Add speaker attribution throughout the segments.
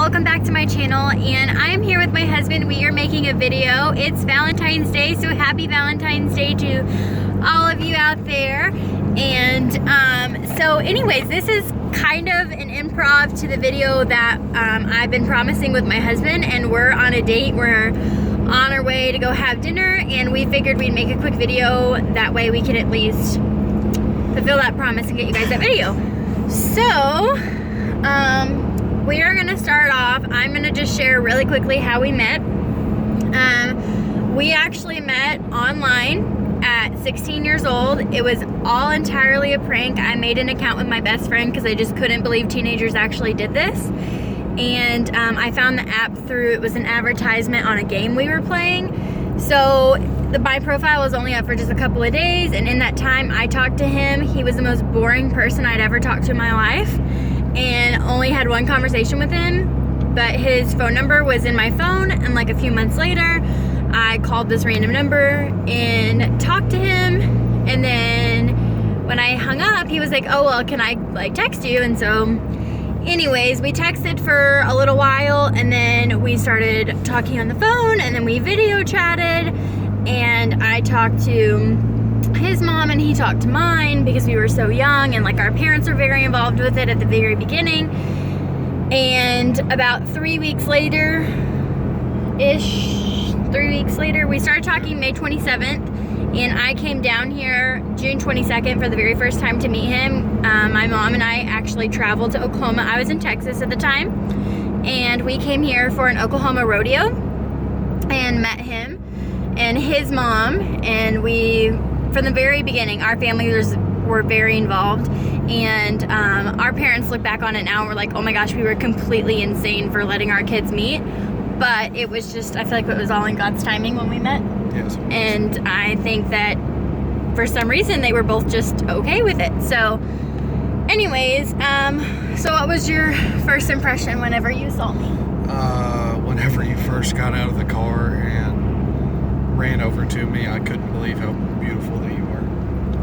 Speaker 1: welcome back to my channel, and I'm here with my husband. We are making a video. It's Valentine's Day, so happy Valentine's Day to all of you out there. And so anyways, this is kind of an improv to the video that I've been promising with my husband, and we're on a date. We're on our way to go have dinner, and we figured we'd make a quick video. That way we can at least fulfill that promise and get you guys that video. So we are gonna start off. I'm gonna just share really quickly how we met. We actually met online at 16 years old. It was all entirely a prank. I made an account with my best friend because I just couldn't believe teenagers actually did this. And I found the app through, it was an advertisement on a game we were playing. So my profile was only up for just a couple of days, and in that time I talked to him. He was the most boring person I'd ever talked to in my life, and only had one conversation with him, but his phone number was in my phone. And like a few months later, I called this random number and talked to him, and then when I hung up, he was like, oh well, can I like text you? And so anyways, we texted for a little while, and then we started talking on the phone, and then we video chatted, and I talked to his mom and he talked to mine because we were so young, and like our parents were very involved with it at the very beginning. And about 3 weeks later, we started talking May 27th, and I came down here June 22nd for the very first time to meet him. My mom and I actually traveled to Oklahoma. I was in Texas at the time, and we came here for an Oklahoma rodeo and met him and his mom. And we, from the very beginning, our families were very involved, and our parents look back on it now and we're like, oh my gosh, we were completely insane for letting our kids meet. But it was just, I feel like it was all in God's timing when we met.
Speaker 2: Yes.
Speaker 1: And I think that for some reason they were both just okay with it. So anyways, so what was your first impression whenever you saw me?
Speaker 2: Whenever you first got out of the car and ran over to me, I couldn't believe how beautiful that you were.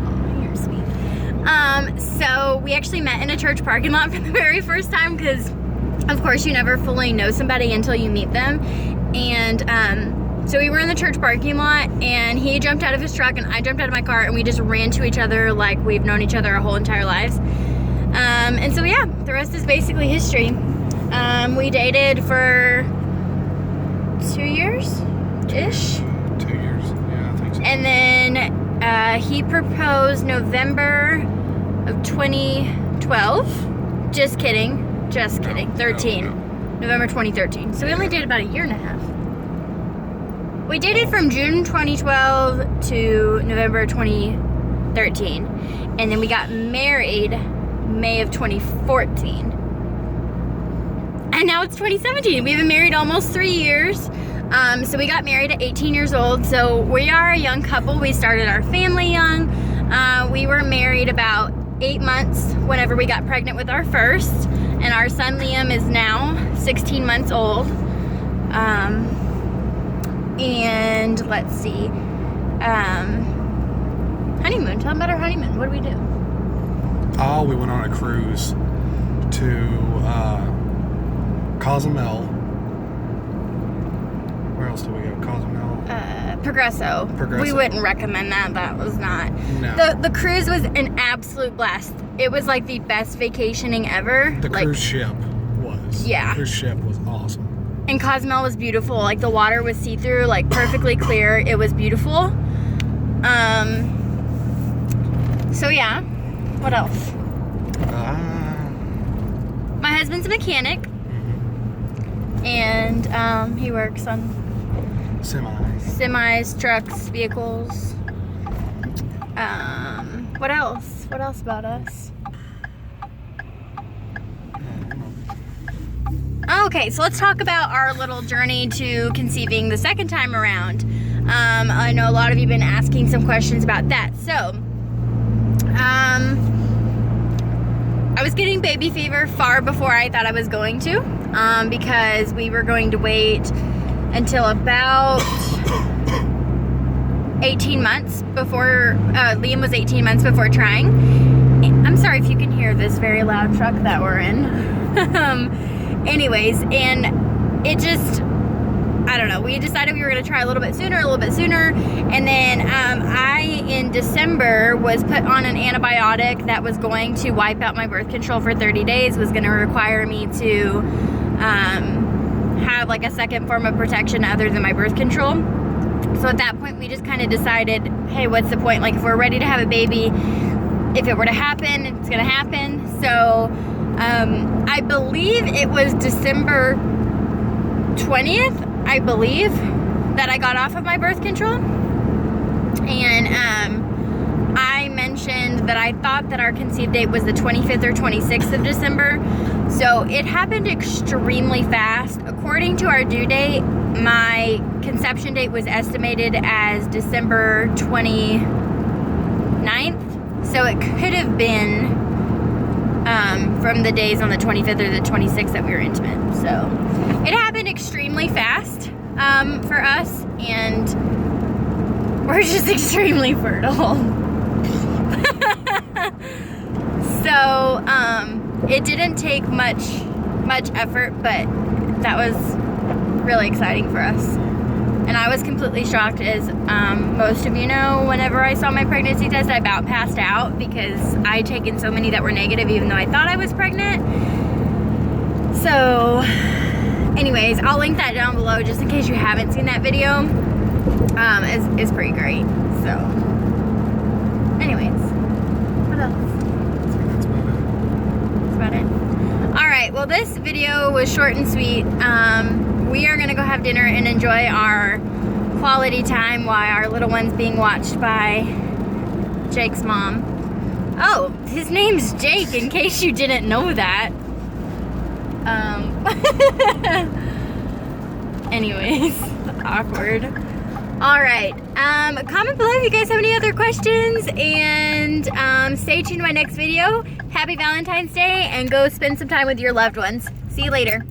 Speaker 1: Oh, you're sweet. So we actually met in a church parking lot for the very first time, because of course you never fully know somebody until you meet them. And so we were in the church parking lot, and he jumped out of his truck and I jumped out of my car, and we just ran to each other like we've known each other our whole entire lives. And so yeah, the rest is basically history. We dated for 2 years-ish.
Speaker 2: 2 years, yeah, I think so.
Speaker 1: And then he proposed November of 2012. Just kidding. 13.
Speaker 2: No.
Speaker 1: November 2013. So we only dated about a year and a half. We dated from June 2012 to November 2013. And then we got married May of 2014. And now it's 2017. We've been married almost 3 years. So we got married at 18 years old. So we are a young couple. We started our family young. We were married about 8 months whenever we got pregnant with our first. And our son Liam is now 16 months old. And let's see. Honeymoon. Tell them about our honeymoon. What did we do?
Speaker 2: Oh, we went on a cruise to Cozumel. Where else did we go? Cozumel?
Speaker 1: Progresso. We wouldn't recommend that. That was not.
Speaker 2: No.
Speaker 1: The cruise was an absolute blast. It was like the best vacationing ever.
Speaker 2: The cruise ship was.
Speaker 1: Yeah.
Speaker 2: The cruise ship was awesome.
Speaker 1: And Cozumel was beautiful. Like the water was see-through, like perfectly clear. It was beautiful. So yeah. What else? My husband's a mechanic.
Speaker 2: Mm-hmm.
Speaker 1: And he works on semis, trucks, vehicles. What else? What else about us? Okay, so let's talk about our little journey to conceiving the second time around. I know a lot of you have been asking some questions about that. So, I was getting baby fever far before I thought I was going to, because we were going to wait until about 18 months before, Liam was 18 months before trying. I'm sorry if you can hear this very loud truck that we're in. Anyways, and it just, I don't know, we decided we were going to try a little bit sooner, and then I, in December, was put on an antibiotic that was going to wipe out my birth control for 30 days, was going to require me to have like a second form of protection other than my birth control. So at that point, we just kind of decided, hey, what's the point? Like, if we're ready to have a baby, if it were to happen, it's going to happen. So I believe it was December 20th, I believe, that I got off of my birth control. And I mentioned that I thought that our conceived date was the 25th or 26th of December. So it happened extremely fast. According to our due date, my conception date was estimated as December 29th. So it could have been from the days on the 25th or the 26th that we were intimate. So it happened extremely fast for us, and we're just extremely fertile. So it didn't take much effort, but that was really exciting for us. And I was completely shocked, as most of you know, whenever I saw my pregnancy test, I about passed out because I'd taken so many that were negative even though I thought I was pregnant. So anyways, I'll link that down below just in case you haven't seen that video. It's pretty great. So anyways, what else? That's about it. Alright, well, this video was short and sweet. We are gonna go have dinner and enjoy our quality time while our little one's being watched by Jake's mom. Oh, his name's Jake, in case you didn't know that. Anyways, awkward. Alright, comment below if you guys have any other questions, and stay tuned to my next video. Happy Valentine's Day, and go spend some time with your loved ones. See you later.